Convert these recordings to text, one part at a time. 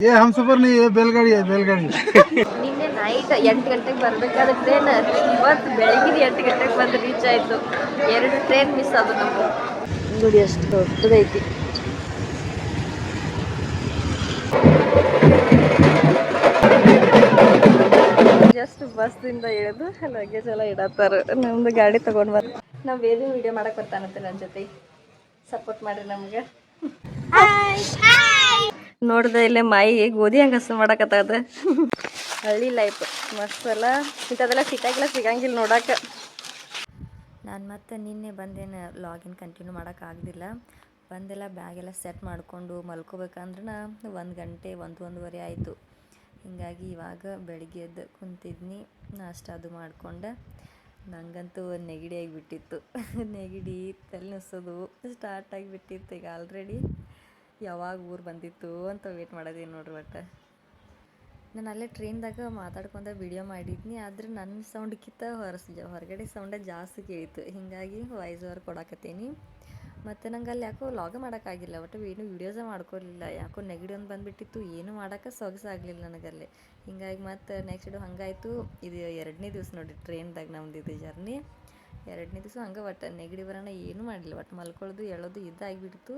ये हम सफर नहीं, ये बैलगाड़ी है बैलगाड़ी। ನಿನ್ನೆ ನೈಟ್ 8 ಗಂಟೆಗೆ ಬರಬೇಕಾದ ಟ್ರೈನ್ ಇವತ್ತು ಬೆಳಗ್ಗೆ 8 ಗಂಟೆಗೆ ಬಂದು ರೀಚ್ ಆಯಿತು. 2 ಟ್ರೈನ್ ಮಿಸ್ ಆದವು ನಮಗೆ. ನೋಡಿ ಎಷ್ಟು ದೊಡ್ಡದೈತಿ. ಜಸ್ಟ್ ಬಸ್ದಿಂದ ಇಳಿದು ಲಗೇಜ್ ಎಲ್ಲ ಇಡತ್ತಾರ. ನಮ್ದು ಗಾಡಿ ತಗೊಂಡು ಬಂದು ನಾವು ಬೇರೆ ವಿಡಿಯೋ ಮಾಡಕ್ಕೆ ಬರ್ತಾನಂತೆ ನನ್ನ ಜೊತೆ. ಸಪೋರ್ಟ್ ಮಾಡಿರಿ ನಮ್ಗೆ. ನೋಡ್ದೆ ಇಲ್ಲೇ ಮಾಯಿ ಗೋಧಿ ಹಂಗೆ ಹಸು ಮಾಡಕತ್ತದ. ಹಳ್ಳಿ ಲೈಫ್ ಮಸ್ತ್ ಅಲ್ಲ. ಇಂಥದ್ದೆಲ್ಲ ಸಿಟ್ಟಾಗೆಲ್ಲ ಸಿಗಂಗಿಲ್ಲ ನೋಡಕ್ಕೆ. ನಾನು ಮತ್ತೆ ನಿನ್ನೆ ಬಂದೇನು ಲಾಗಿನ್ ಕಂಟಿನ್ಯೂ ಮಾಡೋಕ್ಕಾಗಲಿಲ್ಲ. ಬಂದೆಲ್ಲ ಬ್ಯಾಗೆಲ್ಲ ಸೆಟ್ ಮಾಡಿಕೊಂಡು ಮಲ್ಕೋಬೇಕಂದ್ರೆ 1 ಗಂಟೆ 1:30 ಆಯಿತು. ಹೀಗಾಗಿ ಇವಾಗ ಬೆಳಿಗ್ಗೆ ಎದ್ದು ಕುಂತಿದ್ನಿ. ನಾಷ್ಟ ಅದು ಮಾಡ್ಕೊಂಡೆ. ನನಗಂತೂ ನೆಗಡಿ ಆಗಿಬಿಟ್ಟಿತ್ತು. ನೆಗಡಿ ತಲೆ ನುಸೋದು ಸ್ಟಾರ್ಟ್ ಆಗಿಬಿಟ್ಟಿತ್ತು. ಈಗ ಆಲ್ರೆಡಿ ಯಾವಾಗ ಊರು ಬಂದಿತ್ತು ಅಂತ ವೇಟ್ ಮಾಡೋದೇನು ನೋಡ್ರಿ. ಒಟ್ಟು ನಾನು ಅಲ್ಲೇ ಟ್ರೈನ್ದಾಗ ಮಾತಾಡ್ಕೊಂಡ ವಿಡಿಯೋ ಮಾಡಿದ್ನಿ. ಆದರೆ ನನ್ನ ಸೌಂಡ್ಕಿಂತ ಹೊರಗಡೆ ಸೌಂಡೇ ಜಾಸ್ತಿ ಕೇಳಿತ್ತು. ಹೀಗಾಗಿ ವಾಯ್ಸ್ ಓವರ್ ಕೊಡಾಕತ್ತೀನಿ. ಮತ್ತು ನಂಗೆ ಅಲ್ಲಿ ಯಾಕೋ ಲಾಗ ಮಾಡೋಕ್ಕಾಗಿಲ್ಲ. ಒಟ್ಟು ಏನು ವೀಡಿಯೋಸೇ ಮಾಡ್ಕೊಲಿಲ್ಲ. ಯಾಕೋ ನೆಗಡಿ ಒಂದು ಬಂದುಬಿಟ್ಟಿತ್ತು. ಏನು ಮಾಡೋಕ್ಕೆ ಸೊಗಸಾಗಲಿಲ್ಲ ನನಗಲ್ಲಿ. ಹೀಗಾಗಿ ಮತ್ತು ನೆಕ್ಸ್ಟ್ ಹಂಗಾಯಿತು. ಇದು 2ನೇ ದಿವಸ ನೋಡಿ ಟ್ರೈನ್ದಾಗ ನಮ್ದು ಇದು ಜರ್ನಿ. 2ನೇ ದಿವಸ ಹಂಗೆ ಒಟ್ಟು ನೆಗಡಿ ಬರೋಣ ಏನೂ ಮಾಡಲಿಲ್ಲ. ಒಟ್ಟು ಮಲ್ಕೊಳ್ಳೋದು ಹೇಳೋದು ಇದಾಗಿಬಿಡ್ತು.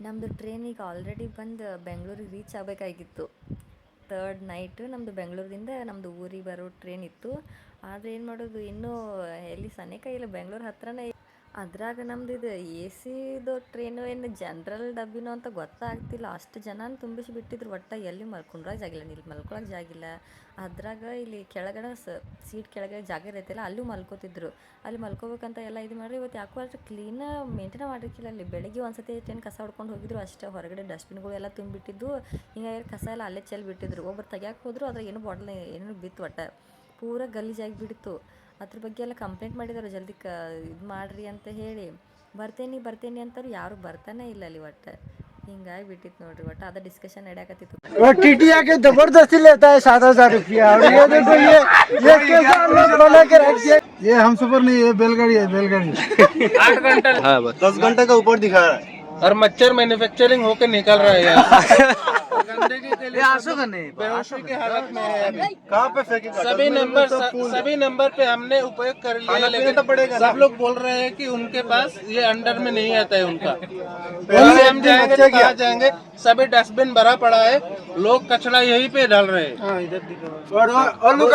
ನಮ್ಮದು ಟ್ರೈನ್ ಈಗ ಆಲ್ರೆಡಿ ಬಂದು ಬೆಂಗಳೂರಿಗೆ ರೀಚ್ ಆಗಬೇಕಾಗಿತ್ತು. 3rd ನೈಟ್ ನಮ್ಮದು ಬೆಂಗಳೂರಿಂದ ನಮ್ಮದು ಊರಿಗೆ ಬರೋ ಟ್ರೈನ್ ಇತ್ತು. ಆದರೆ ಏನು ಮಾಡೋದು, ಇನ್ನೂ ಎಲ್ಲಿ ಸನೇಕ ಇಲ್ಲ, ಬೆಂಗಳೂರು ಹತ್ರನೇ. ಅದ್ರಾಗ ನಮ್ದು ಇದು AC ಟ್ರೈನು ಏನು ಜನರಲ್ ಡಬ್ಬಿನೋ ಅಂತ ಗೊತ್ತಾಗ್ತಿಲ್ಲ. ಅಷ್ಟು ಜನ ತುಂಬಿಸಿಬಿಟ್ಟಿದ್ರು. ಒಟ್ಟು ಎಲ್ಲಿ ಮಲ್ಕೊಂಡ್ರಾಗ ಜಾಗಿಲ್ಲ, ಇಲ್ಲಿ ಮಲ್ಕೊಳಕ್ಕೆ ಜಾಗಿಲ್ಲ. ಅದ್ರಾಗ ಇಲ್ಲಿ ಕೆಳಗಡೆ ಸೀಟ್ ಕೆಳಗಡೆ ಜಾಗ ಇರೈತಿಲ್ಲ, ಅಲ್ಲೂ ಮಲ್ಕೋತಿದ್ರು. ಅಲ್ಲಿ ಮಲ್ಕೋಬೇಕಂತ ಎಲ್ಲ ಇದು ಮಾಡಿರಿ. ಇವತ್ತು ಯಾಕೋ ಅಷ್ಟು ಕ್ಲೀನ ಮೇಂಟೈನ್ ಮಾಡಿರ್ಕಿಲ್ಲ. ಅಲ್ಲಿ ಬೆಳಗ್ಗೆ ಒಂದ್ಸತಿ ಟ್ರೈನ್ ಕಸ ಹೊಡ್ಕೊಂಡು ಹೋಗಿದ್ರು ಅಷ್ಟೇ. ಹೊರಗಡೆ ಡಸ್ಟ್ಬಿನ್ಗಳು ಎಲ್ಲ ತುಂಬಿಟ್ಟಿದ್ದು. ಹಿಂಗಾಗಿ ಕಸ ಎಲ್ಲ ಅಲ್ಲೇ ಚೆಲ್ಬಿಟ್ಟಿದ್ರು. ಒಬ್ಬರು ತೆಗಿಯಕ್ಕೆ ಹೋದ್ರು, ಅದ್ರಾಗ ಏನೂ ಬಾಟ್ಲ್ ಏನೂ ಬಿತ್ತು. ಒಟ್ಟು ಪೂರ ಗಲೀಜಾಗಿಬಿಡ್ತು. ಅದ್ರ ಬಗ್ಗೆ ಎಲ್ಲ ಕಂಪ್ಲೇಂಟ್ ಮಾಡಿದ್ದಾರೆ. ಜಲ್ದಿ ಇದು ಮಾಡಿರಿ ಅಂತ ಹೇಳಿ. ಬರ್ತೇನೆ ಅಂತಾರೆ, ಯಾರು ಬರ್ತಾನೆ ಇಲ್ಲ ಅಲ್ಲಿ. ಒಟ್ಟು ಹಿಂಗಾಗಿ ಬಿಟ್ಟಿತ್ತು ನೋಡ್ರಿ. ಒಟ್ಟು ಅದ ಡಿಸ್ಕಷನ್ ನಡೆಯಕತ್ತಿತ್ತು. टीटी आके जबरदस्ती लेता है 7,000 रुपया। और ये देखो ये कैसा बना के रख दिया। ये हम सफर नहीं, ये बैलगाड़ी है बैलगाड़ी। 8 घंटा, हाँ, 10 घंटे का ऊपर दिखा रहा है। और मच्छर मैन्युफैक्चरिंग होकर निकल रहा है यार। गंदगी के लिए बेहोशी की हालत में है अभी। कहाँ पे फेंकेगा? सभी नंबर पे हमने उपयोग कर लिया, लेकिन सब लोग बोल रहे हैं कि उनके पास ये अंडर में नहीं आता है उनका। हम जाएंगे तो कहाँ जाएंगे? सभी डस्टबिन भरा पड़ा है, लोग कचरा यहीं पे डाल रहे हैं। और लोग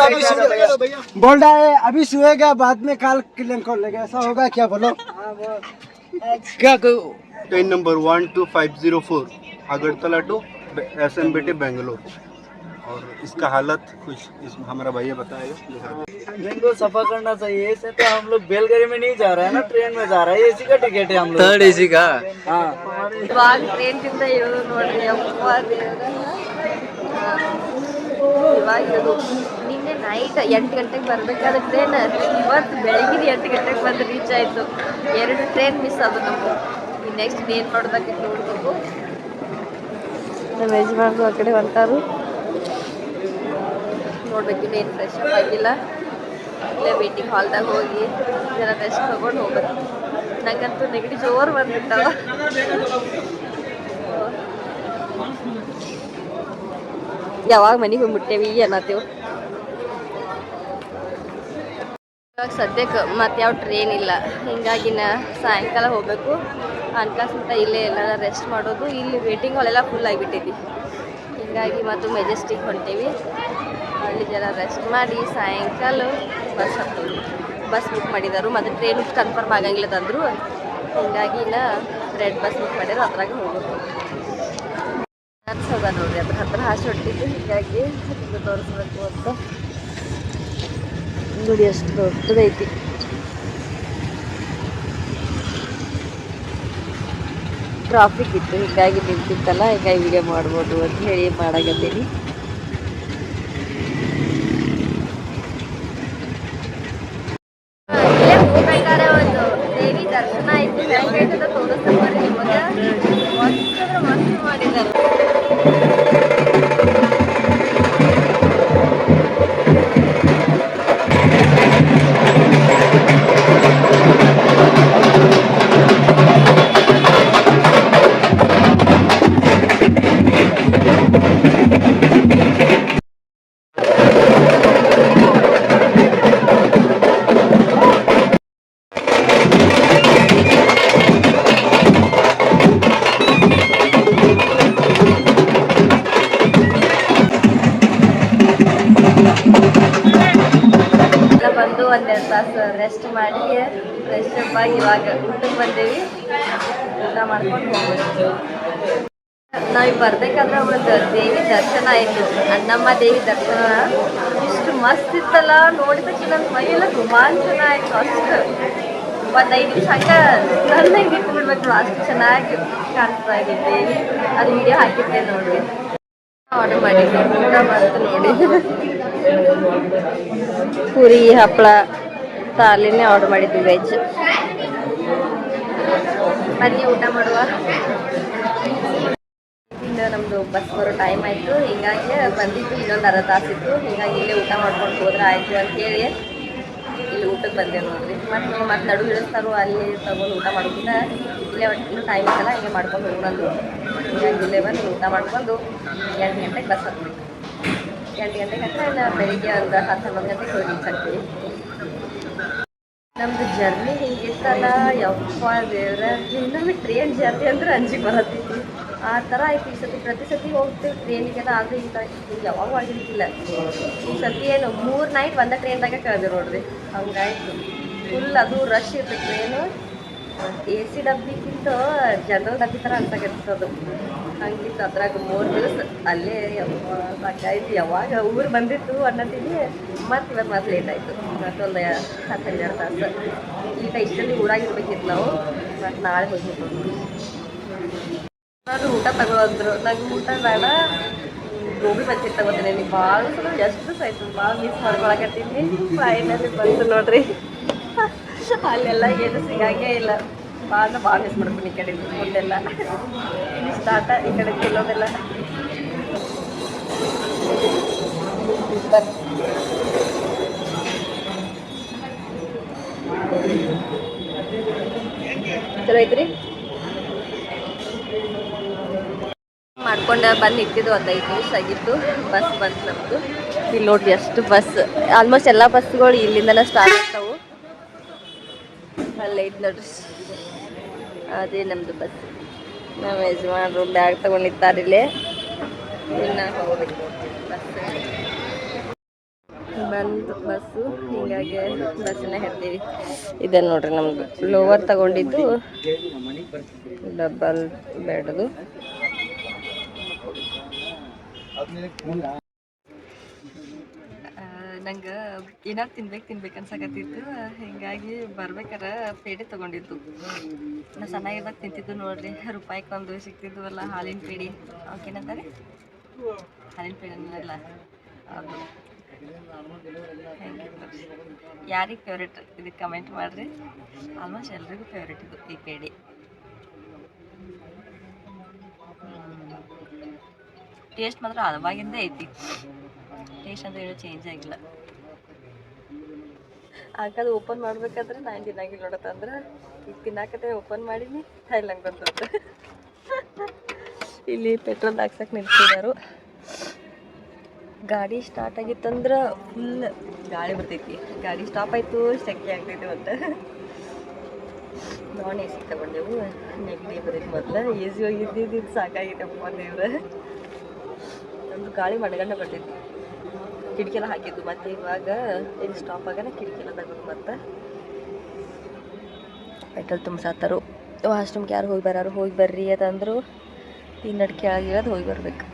बोल रहा है अभी सोएगा, बाद में काल क्लीन कर लेगा। ऐसा होगा क्या बोलो? क्या train number 12504 Agartala to SMBT Bangalore. और इसका हालत कुछ हमारा भैया बताएगा। ट्रेन को सफा करना चाहिए। ऐसे तो हम लोग बैलगाड़ी में नहीं जा रहे हैं ना, ट्रेन में जा रहा है। AC का टिकट है हम लोग। 3rd AC का। हाँ, ಇವಾಗ ಟ್ರೈನ್ದಿಂದ ಇಳಿದು ನೋಡ್ರಿ. ಇವಾಗ ಇದು ನಿನ್ನೆ ನೈಟ್ 8 ಗಂಟೆಗೆ ಬರಬೇಕಾದ ಟ್ರೈನ್ ಇವತ್ತು ಬೆಳಗ್ಗೆ 8 ಗಂಟೆಗೆ ಬಂದು ರೀಚ್ ಆಯಿತು. 2 ಟ್ರೈನ್ ಮಿಸ್ ಆದವು ನಮಗೆ. ನೆಕ್ಸ್ಟ್ ಏನು ಮಾಡೋದಕ್ಕೆ ನೋಡ್ಬೇಕು. ನಮ್ಮ ಯಜಮಾನ್ರು ಆ ಕಡೆ ಹೊಂಟಾರು. ನೋಡ್ಬೇಕು, ಇನ್ನೇನು ಫ್ರೆಶ್ ಅಪ್ ಆಗಿಲ್ಲ. ಇಲ್ಲೇ ವೇಟಿಂಗ್ ಹಾಲ್ದಾಗ ಹೋಗಿ ಜರ ರೆಸ್ಟ್ ತೊಗೊಂಡು ಹೋಗ್ಬೇಕು. ನಂಗಂತೂ ನೆಗಡಿ ಜೋರು ಬಂದ್ಬಿಟ್ಟವ. ಯಾವಾಗ ಮನೆಗೆ ಹೋಗ್ಬಿಟ್ಟೇವಿ ಅನ್ನತ್ತೇವು. ಇವಾಗ ಸದ್ಯಕ್ಕೆ ಮತ್ತೆ ಯಾವ ಟ್ರೈನ್ ಇಲ್ಲ. ಹಿಂಗಾಗಿನ ಸಾಯಂಕಾಲ ಹೋಗಬೇಕು. ಅನ್ಕಾಸ್ ಮಟ್ಟ ಇಲ್ಲೇ ಎಲ್ಲ ರೆಸ್ಟ್ ಮಾಡೋದು. ಇಲ್ಲಿ ವೇಟಿಂಗ್ ಹಾಲ್ ಎಲ್ಲ ಫುಲ್ ಆಗಿಬಿಟ್ಟೈತಿ. ಹಿಂಗಾಗಿ ಮತ್ತು ಮೆಜೆಸ್ಟಿಕ್ ಹೊಂಟೇವಿ. ಅಲ್ಲಿ ಜರ ರೆಸ್ಟ್ ಮಾಡಿ ಸಾಯಂಕಾಲ ಬಸ್ ಹತ್ತೋದು. ಬಸ್ ಬುಕ್ ಮಾಡಿದರು. ಮತ್ತು ಟ್ರೈನ್ ಕನ್ಫರ್ಮ್ ಆಗಂಗಿಲ್ಲ ತಂದರು. ಹಿಂಗಾಗಿ ಇನ್ನು ರೆಡ್ ಬಸ್ ಬುಕ್ ಮಾಡಿದ್ರು, ಅದ್ರಾಗ ಹೋಗೋದು. ಅನ್ಸೋದ ನೋಡ್ರಿ, ಅದ್ರ ಹತ್ರ ಹಾಸಿ ಹೊಟ್ಟಿದ್ದು. ಹೀಗಾಗಿ ಇದು ತೋರಿಸ್ಬೇಕು ಅಂತ. ನೋಡಿ ಎಷ್ಟು ದೊಡ್ಡದೈತಿ. ಟ್ರಾಫಿಕ್ ಇತ್ತು, ಹೀಗಾಗಿ ನಿಂತಿತ್ತಲ್ಲ, ಹೀಗಾಗಿ ವಿಡಿಯೋ ಮಾಡ್ಬೋದು ಅಂತ ಹೇಳಿ ಮಾಡಾಕತ್ತೀನಿ. ಇಲ್ಲೇ ಹೋಗ್ಬೇಕಾದ್ರೆ ಒಂದು ದೇವಿ ದರ್ಶನ ಆಯ್ತು. ಹೆಂಗೈತೆ ಅಂತ ತೋರಿಸ್ತಾರೆ ನಿಮಗೆ. ಮಸ್ತ್ ಮಾಡಿದ್ದಾರೆ. ಒಂದೆರಡು ತಾಸು ರೆಸ್ಟ್ ಮಾಡಿ ಫ್ರೆಶ್ ಅಪ್ ಆಗಿ ಇವಾಗ ಊಟಕ್ಕೆ ಬಂದೇವಿ. ಊಟ ಮಾಡ್ಕೊಂಡು ಹೋಗ್ಬೋದು. ನಾವೀಗ ಬರ್ಬೇಕಾದ್ರೆ ಒಂದು ದೇವಿ ದರ್ಶನ ಆಯಿತು, ಅನ್ನಮ್ಮ ದೇವಿ ದರ್ಶನ. ಇಷ್ಟು ಮಸ್ತ್ ಇತ್ತಲ್ಲ, ನೋಡಿದ ತಕ್ಷಣ ನನ್ನ ಮೈಯೆಲ್ಲ ರೋಮಾಂಚನ ಆಯಿತು. ಅಷ್ಟು ಒಂದು 5 ನಿಮಿಷ ಹಂಗೆ ನನ್ನ ಇಟ್ಟು ಬಿಡ್ಬೇಕು, ಅಷ್ಟು ಚೆನ್ನಾಗಿ ಕಾಣಿಸ್ತಾ ಇದೆ ದೇವಿ. ಅದು ವಿಡಿಯೋ ಹಾಕಿದ್ದೆ ನೋಡಿ. ಆರ್ಡರ್ ಮಾಡಿದ್ದೆ, ಊಟ ಬಂತು ನೋಡಿ. ಪೂರಿ ಹಪ್ಪಳ ತಾಲಿನೇ ಆರ್ಡರ್ ಮಾಡಿದ್ವಿ, ವೆಜ್. ಬನ್ನಿ ಊಟ ಮಾಡುವ. ಇನ್ನು ನಮ್ಮದು ಬಸ್ ಬರೋ ಟೈಮ್ ಆಯಿತು, ಹೀಗಾಗಿ ಬಂದಿದ್ದು ಇನ್ನೊಂದು ಅರ್ಧ ತಾಸಿತ್ತು. ಹೀಗಾಗಿ ಇಲ್ಲೇ ಊಟ ಮಾಡ್ಕೊಂಡು ಹೋದ್ರೆ ಆಯಿತು ಅಂತೇಳಿ ಇಲ್ಲಿ ಊಟಕ್ಕೆ ಬಂದೆ ನೋಡ್ರಿ. ಮತ್ತೆ ನಡು ಇಳಿಸ್ತಾರೋ ಅಲ್ಲಿ ತಗೊಂಡು ಊಟ ಮಾಡೋದಿಲ್ಲ, ಇಲ್ಲೇ ಒಟ್ಟು ಟೈಮ್ ಇತ್ತಲ್ಲ ಹಿಂಗೆ ಮಾಡ್ಕೊಂಡು ಹೋಗೋಣಂದು. ಹೀಗಾಗಿ ಇಲ್ಲೇ ಬಂದು ಊಟ ಮಾಡ್ಕೊಂಡು 8 ಗಂಟೆಗೆ ಬಸ್ ಹತ್ಬೇಕು. 8 ಗಂಟೆಗೆ ಹತ್ತಿರ ಬೆಳಿಗ್ಗೆ ಒಂದು 10-11 ಗಂಟೆಗೆ ಹೋಗಿ ರೀಚ್ ಆಗ್ತೀವಿ. ನಮ್ಮದು ಜರ್ನಿ ಹಿಂಗಿತ್ತಲ್ಲ, ಯಪ್ಪ ದೇವ್ರ, ಇನ್ನೊಮ್ಮೆ ಟ್ರೈನ್ ಜರ್ನಿ ಅಂದ್ರೆ ಅಂಜಿಗೆ ಬರತ್ತೈತಿ. ಆ ಥರ ಆಯ್ತು ಈ ಸತಿ. ಪ್ರತಿ ಸತಿ ಹೋಗ್ತೀವಿ ಟ್ರೈನಿಗೆಲ್ಲ, ಆದರೆ ಈಗ ಯಾವಾಗ ಆಗಿರ್ತಿಲ್ಲ. ಈ ಸತಿ ಏನು 3 ನೈಟ್ ಒಂದೇ ಟ್ರೈನ್ದಾಗ ಕಳೆದೆ ನೋಡ್ರಿ. ಹಂಗಾಯ್ತು. ಫುಲ್ ಅದು ರಶ್ ಇರ್ತದೆ ಟ್ರೈನು. AC ಡಬ್ಬಿಗಿಂತ ಜನರಲ್ ಡಬ್ಬಿ ಥರ ಅನ್ಸಾಕತ್ತದು. ಹಂಗಿತ್ತು. ಅದ್ರಾಗ 3 ದಿವಸ ಅಲ್ಲೇ ಸಾಕಾಯ್ತು. ಯಾವಾಗ ಊರು ಬಂದಿತ್ತು ಅನ್ನೋದಿಗೆ ಮತ್ತು ಇವತ್ತು ಮತ್ತೆ ಲೇಟ್ ಆಯಿತು. ಮತ್ತೊಂದು 10-12 ತಾಸು. ಈಗ ಇಷ್ಟಲ್ಲಿ ಊರಾಗಿರ್ಬೇಕಿತ್ತು ನಾವು. ಮತ್ತು ನಾಳೆ ಹೋಗ್ಬೇಕು. ನಾನು ಊಟ ತಗೊಳಂದ್ರು, ನಂಗೆ ಊಟ ಬೇಡ, ಗೋಬಿ ಮಂಚೂರಿ ತಗೋತೀನಿ. ನೀವು ಭಾಳ ಸಲ ಎಷ್ಟು ಆಯ್ತು, ಭಾಳ ಮಿಸ್ ಮಾಡ್ಕೊಳಕತ್ತೀನಿ. ಫೈನಲಿ ಬಂತು ನೋಡ್ರಿ. ಅಲ್ಲೆಲ್ಲ ಏನು ಸಿಗಂಗೇ ಇಲ್ಲ. ಭಾಳ ಮಿಸ್ ಮಾಡ್ತೀನಿ ಈ ಕಡೆ ಫುಡ್ಡೆಲ್ಲ. ಇಲ್ಲಿ ಸ್ಟಾರ್ಟ ಈ ಕಡೆ ತಿನ್ನೋದೆಲ್ಲ. ಚಲೋ ಐತ್ರಿ. ಮಾಡ್ಕೊಂಡು ಬಂದು ಇಟ್ಟಿದ್ದು 15 ನಿಮಿಷ ಆಗಿತ್ತು. ಬಸ್ ಬಂತು ನಮ್ಮದು. ಇಲ್ಲಿ ನೋಡ್ರಿ ಎಷ್ಟು ಬಸ್, ಆಲ್ಮೋಸ್ಟ್ ಎಲ್ಲ ಬಸ್ಗಳು ಇಲ್ಲಿಂದನೇ ಸ್ಟಾರ್ಟ್ ಆಗ್ತಾವು. ಅಲ್ಲೇ ಐತೆ ನೋಡ್ರಿ, ಅದೇ ನಮ್ಮದು ಬಸ್. ನಮ್ಮ ಯಜಮಾನರು ಬ್ಯಾಗ್ ತೊಗೊಂಡಿದ್ದಾರೆ ಇಲ್ಲೇ. ಇನ್ನು ಹೋಗ್ಬೇಕು ಬಸ್ ಬಂತು. ಬಸ್ಸು ಹೀಗಾಗಿ ಬಸ್ಸನ್ನ ಹತ್ತೀವಿ. ಇದನ್ನು ನೋಡ್ರಿ ನಮ್ಮದು ಲೋವರ್ ತಗೊಂಡಿದ್ದು, ಡಬಲ್ ಬೆಡ್ದು. ನಂಗೆ ಏನಾರು ತಿನ್ಬೇಕು ಅನ್ಸಕತ್ತಿತ್ತು. ಹೀಗಾಗಿ ಬರ್ಬೇಕಾರೆ ಪೇಡೆ ತೊಗೊಂಡಿದ್ದು. ನಾ ಚೆನ್ನಾಗಿರ್ಬೇಕು ತಿಂತಿದ್ದು ನೋಡ್ರಿ. ರೂಪಾಯಿಗೊಂದು ಸಿಗ್ತಿದ್ವು ಅಲ್ಲ ಹಾಲಿನ ಪೇಡೆ, ಅವಕ್ಕೇನಂತಾರೆ ಹಾಲಿನ ಪೇಡೆ ಅನ್ನಲ್ಲ ಅದು. ಯಾರಿಗೆ ಫೇವ್ರೇಟ್ ಇದಕ್ಕೆ ಕಮೆಂಟ್ ಮಾಡಿರಿ. ಆಲ್ಮೋಸ್ಟ್ ಎಲ್ರಿಗೂ ಫೇವ್ರೇಟ್ ಇದು ಈ ಪೇಡೆ. ಟೇಸ್ಟ್ ಮಾತ್ರ ಅವಾಗಿಂದೇ ಐತಿ. ಟೇಸ್ಟ್ ಅಂತ ಹೇಳೋ ಚೇಂಜ್ ಆಗಿಲ್ಲ. ಹಾಕದು ಓಪನ್ ಮಾಡ್ಬೇಕಾದ್ರೆ ನಾನು ತಿನ್ನಾಗಿಲ್ಲ ನೋಡತ್ತಂದ್ರೆ ಈಗ ತಿನ್ನಾಕತ್ತೆ ಓಪನ್ ಮಾಡೀನಿ, ಥೈಲಂಗೆ ಬಂತು. ಇಲ್ಲಿ ಪೆಟ್ರೋಲ್ ಹಾಕ್ಸಕ್ಕೆ ನಿಲ್ಸಿದಾರು. ಗಾಡಿ ಸ್ಟಾರ್ಟ್ ಆಗಿತ್ತಂದ್ರೆ ಫುಲ್ ಗಾಳಿ ಬರ್ತೈತಿ. ಗಾಡಿ ಸ್ಟಾಪ್ ಆಯಿತು, ಸೆಕೆ ಆಗ್ತೈತಿ. ಮತ್ತು ನಾನ್ AC ತಗೊಂಡೆವು. ನೆಗಡಿ ಬರ್ತೈತಿ. ಮೊದಲು AC ಹೋಗಿದ್ದು ಸಾಕಾಗಿತ್ತಪ್ಪ ದೇವ್ರ. ಒಂದು ಗಾಳಿ ಮಡ್ಗಂಡ ಬರ್ತೈತಿ. ಕಿಟಕಿಯೆಲ್ಲ ಹಾಕಿದ್ದು. ಮತ್ತು ಇವಾಗ ಇಲ್ಲಿ ಸ್ಟಾಪ್ ಆಗೋಣ, ಕಿಟಕಿಯೆಲ್ಲ ತಗೊಂಡು ಮತ್ತೆ ಪೆಟ್ರೋಲ್ ತುಂಬಿಸಾತರು. ವಾಶ್ರೂಮ್ಗೆ ಯಾರು ಹೋಗಿ ಬರ್ರಿ ಅದಂದ್ರು. ಇನ್ನಡ್ ಕೆಳಗಿರೋದು ಹೋಗಿ ಬರ್ಬೇಕು.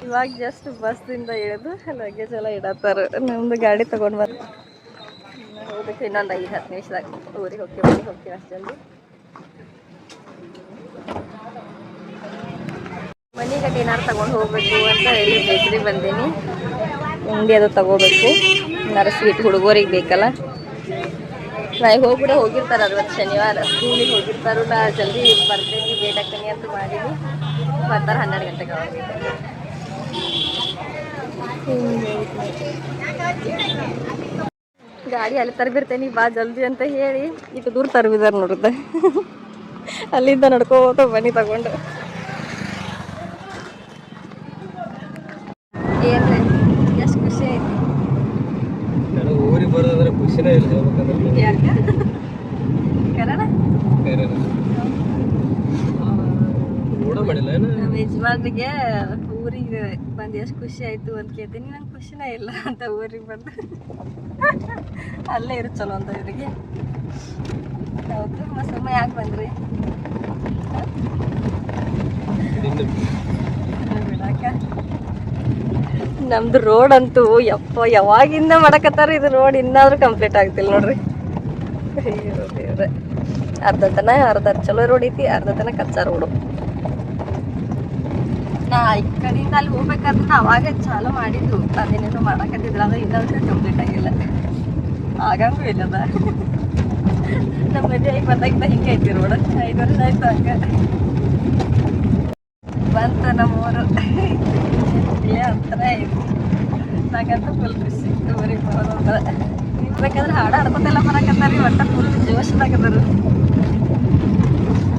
ಇವಾಗ ಜಸ್ಟ್ ಬಸ್ದಿಂದ ಇಳಿದು ಲಗೇಜ್ ಎಲ್ಲ ಇಡತ್ತಾರ. ನಮ್ಮದು ಗಾಡಿ ತೊಗೊಂಡು ಹೋಗ್ಬೇಕು. ಇನ್ನೊಂದು 5-10 ನಿಮಿಷದಾಗ ಊರಿಗೆ ಹೋಗ್ತೀವಿ ಅಷ್ಟೊಂದು. ಮನೆಗೆ ಏನಾರು ತಗೊಂಡು ಹೋಗ್ಬೇಕು ಅಂತ ಹೇಳಿ ಬೇಕ್ರಿ ಬಂದೀನಿ. ಉಂಡೆ ಅದು ತಗೋಬೇಕು. ಏನಾರು ಸ್ವೀಟ್ ಹುಡುಗರಿಗೆ ಬೇಕಲ್ಲ. ನಾ ಹೋಗಿರ್ತಾರೆ. ಅದು ಶನಿವಾರ ಸ್ಕೂಲಿಗೆ ಹೋಗಿರ್ತಾರು. ನಾ ಜಲ್ದಿ ಬರ್ತೇನೆ, ಲೇಟ್ ಆಗ್ತೀನಿ ಅಂತ ಮಾಡೀನಿ. ಬರ್ತಾರೆ 12 ಗಂಟೆಗೆ. ಗಾಡಿ ಅಲ್ಲಿ ತರಬಿರ್ತೇನೆ, ಬಾ ಜಲ್ದಿ ಅಂತ ಹೇಳಿ ಇದು ದೂರ ತರಬಿದಾರೆ ನೋಡುತ್ತೆ. ಅಲ್ಲಿಂದ ನಡ್ಕೋತ ಬನ್ನಿ ತಗೊಂಡು. ಏನ್ರಿ ಎಷ್ಟು ಖುಷಿ ಆಯ್ತು. ಊರಿಗೆ ಬರೋದ್ರೆ ಖುಷಿನೇ ಇಲ್ಲ. ಯಾಕೆ ಕರೋಣ ಊಟ ಮಾಡಿಲ್ಲ. ನಮ್ಮ ಯಜಮಾನ್ರಿಗೆ ಊರಿಗೆ ಬಂದು ಎಷ್ಟು ಖುಷಿ ಆಯಿತು ಅಂತ ಕೇಳ್ತೀನಿ, ನಂಗೆ ಖುಷಿನೇ ಇಲ್ಲ ಅಂತ ಊರಿಗೆ ಬಂದು. ಅಲ್ಲೇ ಇರು ಚಲೋ ಅಂತ ಇವರಿಗೆ. ಹೌದು ಮಸಮ್ಮ ಯಾಕೆ ಬಂದ್ರಿ? ಬಿಡಾಕ ನಮ್ದು ರೋಡ್ ಅಂತೂ ಯಪ್ಪ ಯಾವಾಗಿಂದ ಮಾಡಕತ್ತಾರ. ಇದು ರೋಡ್ ಇನ್ನಾದ್ರೂ ಕಂಪ್ಲೀಟ್ ಆಗ್ತಿಲ್ಲ ನೋಡ್ರಿ. ಅಯ್ಯೋ ದೇವ್ರೆ, ಅರ್ಧ ಚಲೋ ರೋಡ್ ಐತಿ, ಅರ್ಧ ತನ ಕಚ್ಚಾ ರೋಡು. ನಾ ಈ ಕಡೆಯಿಂದ ಅಲ್ಲಿ ಹೋಗ್ಬೇಕಾದ್ರೆ ಅವಾಗ ಚಾಲು ಮಾಡಿದ್ದು, ಅದೇನೇನೋ ಮಾಡಕತ್ತಿದ್ರ, ಅದು ಇನ್ನಾದ್ರೂ ಕಂಪ್ಲೀಟ್ ಆಗಿಲ್ಲ. ಆಗಂಗೂ ಇಲ್ಲದ. ನಮ್ಮ ಮದುವೆ ಆಗಿ ಬಂದಾಗಿಂದ ಹಿಂಗೆ ಐತಿ ರೋಡ್. 5 ವರ್ಷ ಆಯ್ತು ಹಂಗ ಬಂತ ನಮ್ಮೂರು. ಇಲ್ಲೇ ಹತ್ರ ಐತಿ. ನಂಗಂತೂ ಫುಲ್ ಖುಷಿ ಊರಿಗೆ ಬರೋದಂದ್ರೆ. ಬೇಕಾದ್ರೆ ಹಾಡು ಹಾಡ್ಕೊತೆಲ್ಲ ಬರಕತ್ತಾರ. ಒಟ್ಟ ಫುಲ್ ಜೋಶದಾಗದರು.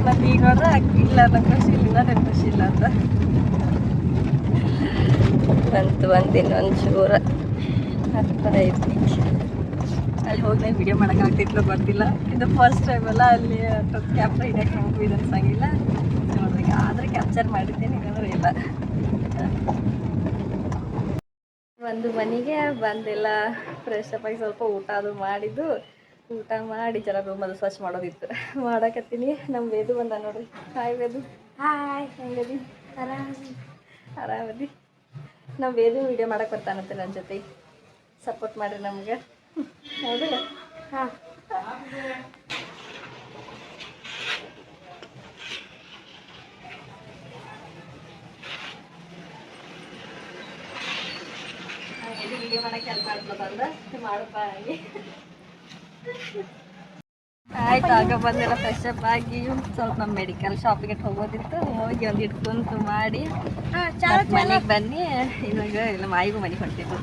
ಮತ್ತೆ ಈಗ ನೋಡ್ರೆ ಇಲ್ಲ ನಂಗೆ ಖುಷಿ ಇಲ್ಲ, ನಂಗೆ ಖುಷಿ ಇಲ್ಲ ಅಂತ ಬಂತು. ಇನ್ನೊಂದು ಚೂರ ಹತ್ರ ಐತಿ. ಅಲ್ಲಿ ಹೋಗಿ ನಾನು ವಿಡಿಯೋ ಮಾಡೋಕ್ಕಾಗ್ತಿತ್ತು ಗೊತ್ತಿಲ್ಲ. ಇದು ಫಸ್ಟ್ ಟೈಮ್ ಅಲ್ಲ, ಅಲ್ಲಿ ಕ್ಯಾಮ್ರಾ ಹಿಡಿಯೋಕೆ ನಮಗೂ ಇದು ಅನ್ಸಂಗಿಲ್ಲ. ನೋಡ್ರಿ ಆದರೆ ಕ್ಯಾಪ್ಚರ್ ಮಾಡಿದ್ದೇನೆ, ಇಲ್ಲಾಂದ್ರೆ ಇಲ್ಲ. ಒಂದು ಮನೆಗೆ ಬಂದೆಲ್ಲ ಫ್ರೆಶ್ ಅಪ್ ಆಗಿ ಸ್ವಲ್ಪ ಊಟ ಅದು ಮಾಡಿದ್ದು. ಊಟ ಮಾಡಿ ಜರ ರೂಮ್ ಅದು ಸ್ವಚ್ಛ ಮಾಡೋದಿತ್ತು, ಮಾಡಕತ್ತೀನಿ. ನಮ್ಮ ವೇದು ಬಂದ ನೋಡ್ರಿ. ಹಾಯ್ ವೇದು. ಹಾಯ್, ಹೆಂಗದಿ? ಆರಾಮದಿ. ನಮ್ಮ ವೇದು ವಿಡಿಯೋ ಮಾಡಕ್ಕೆ ಬರ್ತಾನಂತೆ ನನ್ನ ಜೊತೆ. ಸಪೋರ್ಟ್ ಮಾಡಿರಿ ನಮ್ಗೆ, ಹೌದಲ್ಲ? ಹಾಂ. ವಿಡಿಯೋ ಮಾಡಕ್ಕೆ ಹೆಲ್ಪ್ ಮಾಡ್ಬೋದಂದ್ರೆ ಮಾಡಪ್ಪ ಹಂಗೆ. ಆಯ್ತು, ಆಗ ಬಂದೆಲ್ಲ ಫ್ರೆಶ್ ಅಪ್ ಆಗಿ ಸ್ವಲ್ಪ ನಮ್ಮ ಮೆಡಿಕಲ್ ಶಾಪಿಗೆ ಹೋಗೋದಿತ್ತು. ಹೋಗಿ ಒಂದು ಇಟ್ಕೊಂತು ಮಾಡಿ ಮನೆಗೆ ಬನ್ನಿ. ಇವಾಗ ಇಲ್ಲ ಮಾಯಿಗೂ ಮನೆಗೆ ಹೊಂಟಿದ್ದು.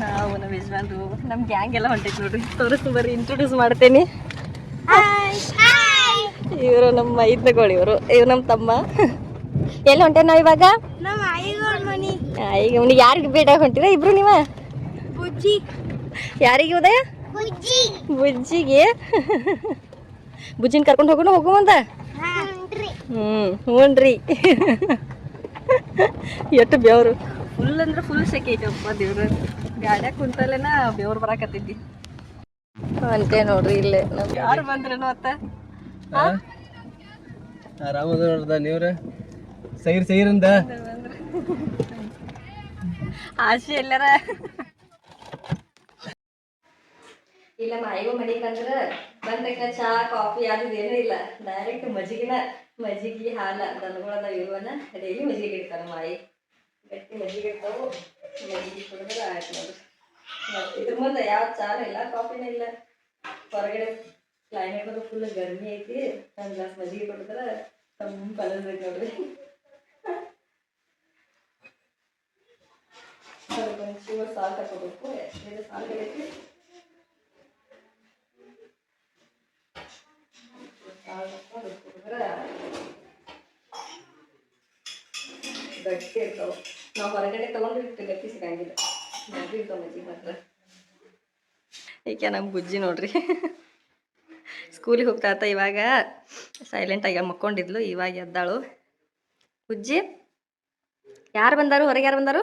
ನಾವು ನಮ್ಮ ಯಜಮಾನ್ರು ನಮ್ಮ ಗ್ಯಾಂಗ್ ಎಲ್ಲ ಹೊಂಟೈತಿ ನೋಡ್ರಿ. ತೋರಿಸ್ ಬರ್ರಿ, ಇಂಟ್ರೊಡ್ಯೂಸ್ ಮಾಡ್ತೇನೆ. ಇವರು ನಮ್ಮ ಮೈದ್ನಗಳು. ಇವ್ರು ನಮ್ಮ ತಮ್ಮ. ಎಲ್ಲಿ ಹೊಂಟೇವಿ ನಾವು ಇವಾಗ? ಈಗ ಯಾರಿಗೆ ಬೇಡ ಹೊಂಟಿರ ಇಬ್ರು ನೀವ? ಯಾರಿಗೆ ಉದಯ? ಬುಜ್ಜಿಗೆ. ಬುಜ್ಜಿನ ಕರ್ಕೊಂಡು ಹೋಗುವಂತ. ಹ್ಞೂನ್ರಿ. ಎಷ್ಟು ಬೆವರು ಫುಲ್ ಅಂದ್ರೆ ಫುಲ್ ಸೆಕೆ ಐತಪ್ಪ ದೇವ್ರ. ಗಾಡ್ಯಾಗ ಕುಂತಲ್ಲೇನ ಬೆವ್ರು ಬರಾಕತ್ತಿದ್ದಿ ಅಂತೆ ನೋಡ್ರಿ. ಇಲ್ಲೇ ನಮ್ ಯಾರು ಬಂದ್ರೇನೋ ಅತ್ತ. ಆರಾಮದ ನೀವ್ರ? ಸೈರಂದ ಆಶೆ ಎಲ್ಲಾರ ಇಲ್ಲ. ಮಾಯಿಗೂ ಮನಿಕಂದ್ರೆ ಬಂದ ಚಾ ಕಾಫಿ ಅದು ಏನೂ ಇಲ್ಲ. ಡೈರೆಕ್ಟ್ ಮಜ್ಜಿಗೆ ಹಾಲ ದನಗಳದ ಇರುವನ ಡೈಲಿ ಮಜ್ಜಿಗೆ ಇಡ್ತಾನೆ ಮಾಯಿ. ಗಟ್ಟಿ ಮಜ್ಜಿಗೆ ಇರ್ತಾವು. ಮಜ್ಜಿಗೆ ಕುಡಿದ್ರೆ ಆಯ್ತು ನೋಡ್ರಿ. ಇದ್ರ ಮುಂದೆ ಯಾವ ಚಾನು ಇಲ್ಲ, ಕಾಫಿನೂ ಇಲ್ಲ. ಹೊರಗಡೆ ಕ್ಲೈಮೇಟ್ ಬಂದು ಫುಲ್ ಗರ್ಮಿ ಐತಿ. ಒಂದು ಗ್ಲಾಸ್ ಮಜ್ಜಿಗೆ ಕುಡಿದ್ರೆ ತುಂಬ ಕಲಸ್ಬೇಕು ನೋಡ್ರಿ. ಸ್ವಲ್ಪ ಒಂಚೂರು ಸಾಲ್ಟ್ ಹಾಕೋಬೇಕು. ಎಷ್ಟು ಸಾಲ್ಟ್ ಆಗೈತಿ? ಗಟ್ಟಿ ಇರ್ತಾವ. ನಾವು ಹೊರಗಡೆ ತಗೊಂಡಿರ್ತೀವಿ, ಗಟ್ಟಿ ಸಿಗಂಗಿಲ್ಲ. ಗಟ್ಟಿ ಇರ್ತಾವ ಮಜ್ಜಿಗೆ ಮಾತ್ರ. ಈಕೆ ನಮ್ಮ ಬುಜ್ಜಿ ನೋಡ್ರಿ. ಸ್ಕೂಲಿಗೆ ಹೋಗ್ತಾ ಇವಾಗ ಸೈಲೆಂಟಾಗಿ ಮಕ್ಕೊಂಡಿದ್ಲು. ಇವಾಗ ಎದ್ದಾಳು ಬುಜ್ಜಿ. ಯಾರು ಬಂದಾರು? ಹೊರಗೆ ಯಾರು ಬಂದಾರು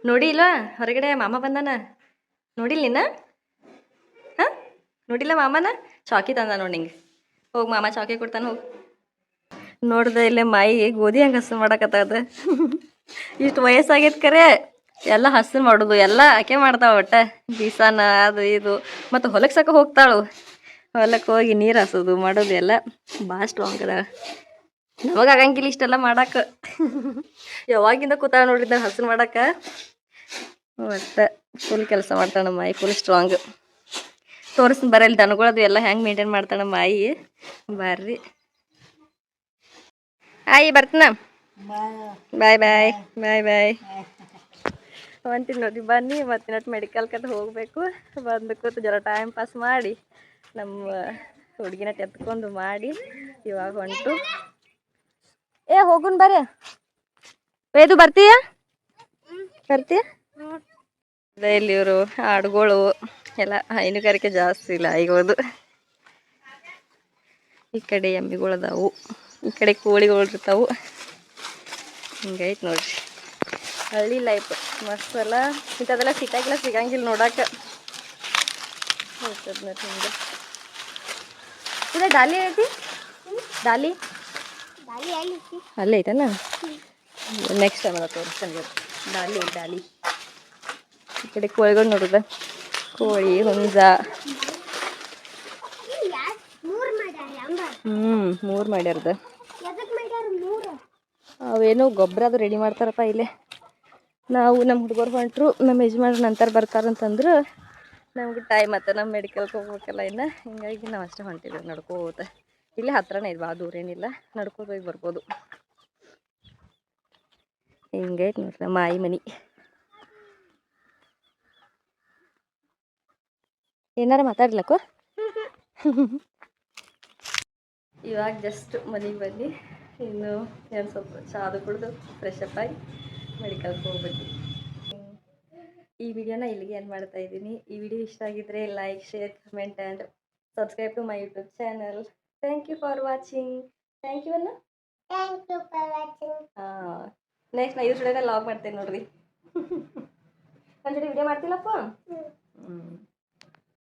ನೋಡಿ ಇಲ್ವಾ? ಹೊರಗಡೆ ಮಾಮ ಬಂದಾನ, ನೋಡಿಲ್ಲ ನೀನ? ಹಾಂ, ನೋಡಿಲ್ಲ ಮಾಮನ? ಚಾಕಿ ತಂದ ನೋಡಿ ನಿಂಗೆ. ಹೋಗಿ ಮಾಮ ಚಾಕಿ ಕೊಡ್ತಾನೆ, ಹೋಗಿ. ನೋಡ್ದೆ ಇಲ್ಲೇ ಮಾಯಿ ಗೋಧಿ ಹಂಗೆ ಹಸು ಮಾಡಕತ್ತದ. ಇಷ್ಟು ವಯಸ್ಸಾಗೈತೆ ಕರೆ ಎಲ್ಲ ಹಸು ಮಾಡೋದು ಎಲ್ಲ ಆಕೆ ಮಾಡ್ತಾವ. ಒಟ್ಟ ಬೀಸಾನ ಅದು ಇದು ಮತ್ತು ಹೊಲಕ್ಕೆ ಸಾಕ ಹೋಗ್ತಾಳು. ಹೊಲಕ್ಕೆ ಹೋಗಿ ನೀರು ಹಸೋದು ಮಾಡೋದು ಎಲ್ಲ ಭಾಳ ಸ್ಟ್ರಾಂಗ್ ಅದ. ನಮಗೆ ಆಗಂಗಿಲ್ಲ ಇಷ್ಟೆಲ್ಲ ಮಾಡಕ್ಕೆ. ಯಾವಾಗಿಂದ ಕೂತಾಳ ನೋಡಿದ್ದ ಹಸು ಮಾಡಕ್ಕೆ. ಒಟ್ಟು ಫುಲ್ ಕೆಲಸ ಮಾಡ್ತಾಳೆ ಮಾಯಿ, ಫುಲ್ ಸ್ಟ್ರಾಂಗ್. ತೋರಿಸ್ತೀನಿ ಬರಲಿ ದನಗಳದು ಎಲ್ಲ ಹೆಂಗೆ ಮೇಂಟೈನ್ ಮಾಡ್ತಾಳೆ ಮಾಯಿ. ಬರ್ರಿ ಆಯಿ, ಬರ್ತೀನ. ಬಾಯ್ ಬಾಯ್ ಬಾಯ್ ಬಾಯ್. ಅಂತೀನಿ ನೋಡಿ. ಬನ್ನಿ ಮತ್ತೆ ಮೆಡಿಕಲ್ ಕಡೆ ಹೋಗಬೇಕು. ಬಂದು ಕೂತು ಜರ ಟೈಮ್ ಪಾಸ್ ಮಾಡಿ ನಮ್ಮ ಹುಡುಗಿನ ಎತ್ಕೊಂಡು ಮಾಡಿ ಇವಾಗ ಹೊಂಟು. ಹೋಗುನ್ ಬರ್ರಿ. ವೇದು ಬರ್ತೀಯ? ಇಲ್ಲಿ ಇವರು ಹಾಡುಗಳು ಎಲ್ಲ ಹೈನುಗಾರಿಕೆ ಜಾಸ್ತಿ ಇಲ್ಲ ಈಗೋದು. ಈ ಕಡೆ ಎಮ್ಮಿಗಳು ಅದಾವು, ಈ ಕಡೆ ಕೋಳಿಗಳು ಇರ್ತಾವು. ಹಿಂಗೈತೆ ನೋಡ್ರಿ. ಹಳ್ಳಿ ಲೈಫ್ ಮಸ್ತ್ ಅಲ್ಲ. ಇಂಥದ್ದೆಲ್ಲ ಸಿಕ್ಕಾಗಿಲ್ಲ ಸಿಗಂಗಿಲ್ಲ ನೋಡಕ್ಕೆ. ಹೋಗ್ತದ ನೋಡ್ರಿ ಹಿಂಗೆ. ಇದು ಡಾಲಿ ಐತಿ, ಡಾಲಿ ಅಲ್ಲೇ ಐತನ. ನೆಕ್ಸ್ಟ್ ಟೈಮ್ ಅದ ತೋರಿಸ್ತಾನೆ ಡಾಲಿ ಡಾಲಿ. ಈ ಕಡೆ ಕೋಳಿಗಳು ನೋಡುದ, ಕೋಳಿ ಹುಂಜ. 3 ಮಾಡ್ಯಾರದ. ಅವೇನೋ ಗೊಬ್ಬರ ಅದು ರೆಡಿ ಮಾಡ್ತಾರಪ್ಪ ಇಲ್ಲೇ. ನಾವು ನಮ್ಮ ಹುಡುಗರು ಹೊಂಟ್ರು, ನಮ್ಮ ಯಜಮಾನ್ರು ನಂತರ ಬರ್ತಾರಂತಂದ್ರೆ ನಮ್ಗೆ ಟೈಮ್ ಆತ. ನಮ್ಮ ಮೆಡಿಕಲ್ಗೆ ಹೋಗ್ಬೇಕಲ್ಲ ಇನ್ನು, ಹಿಂಗಾಗಿ ನಾವು ಅಷ್ಟೇ ಹೊಂಟಿದ್ದೀವಿ ನಡ್ಕೋತ. ಇಲ್ಲೇ ಹತ್ರನೇ ಇದೆ, ಭಾಳ ದೂರ ಏನಿಲ್ಲ, ನಡ್ಕೋತ ಹೋಗಿ ಬರ್ಬೋದು. ಹಿಂಗೈತೆ ನೋಡ್ರಿ ನಮ್ಮ ಆಯಿ ಮನೆ. ಏನಾರ ಮಾತಾಡ್ಲಕ್ಕೋ. ಇವಾಗ ಜಸ್ಟ್ ಮನೆಗೆ ಬನ್ನಿ. ಇನ್ನು ಏನು ಸ್ವಲ್ಪ ಚಾದು ಕುಡಿದು ಫ್ರೆಶ್ ಅಪ್ ಆಗಿ ಮೆಡಿಕಲ್ಗೆ ಹೋಗ್ಬೇಕು. ಈ ವಿಡಿಯೋನ ಇಲ್ಲಿಗೆ ಏನು ಮಾಡ್ತಾ ಇದ್ದೀನಿ. ಈ ವಿಡಿಯೋ ಇಷ್ಟ ಆಗಿದ್ರೆ like, share, comment and subscribe to my YouTube channel. Thank you for watching. Thank you ಅನ್ನ. ನೆಕ್ಸ್ಟ್ ನಾ ಇದ್ರ ಜೊತೆ ಲಾಗ್ ಮಾಡ್ತೇನೆ ನೋಡ್ರಿ. ನನ್ನ ಜೊತೆ ವಿಡಿಯೋ ಮಾಡ್ತಿಲ್ಲಪ್ಪ.